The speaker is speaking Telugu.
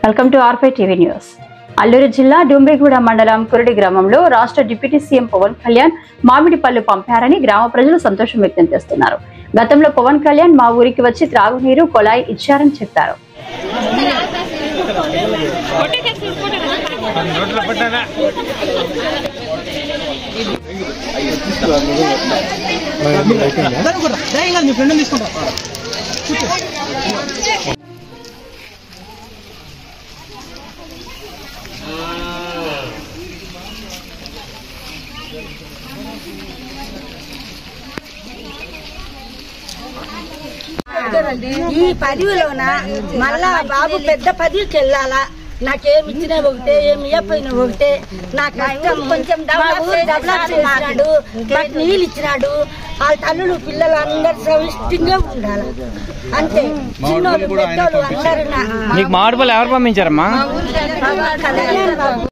వెల్కమ్ టు ఆర్ఫై టీవీ న్యూస్. అల్లూరు జిల్లా డుంబ్రిగూడ మండలం కురడి గ్రామంలో రాష్ట్ర డిప్యూటీ సీఎం పవన్ కళ్యాణ్ మామిడి పళ్ళు పంపారని గ్రామ ప్రజలు సంతోషం వ్యక్తం చేస్తున్నారు. గతంలో పవన్ కళ్యాణ్ మా ఊరికి వచ్చి త్రాగునీరు కొలాయి ఇచ్చారని చెప్పారు. ఈ పదవిలోన మళ్ళా బాబు పెద్ద పదవికి వెళ్ళాలా. నాకేమి ఇచ్చినా ఒకటే, ఏమి ఇవ్వపోయినా ఒకటే. నాకు కొంచెం డెవలప్ చేసినాడు, మాకు నీళ్ళు ఇచ్చినాడు. వాళ్ళ తల్లులు పిల్లలు అందరు సవిష్టంగా ఉండాలి. అంతే చిన్నోళ్ళు పెద్దోళ్ళు అందరూ. మామిడి పళ్ళు ఎవరు పంపించారమ్మా? కళ్యాణ్ బాబు.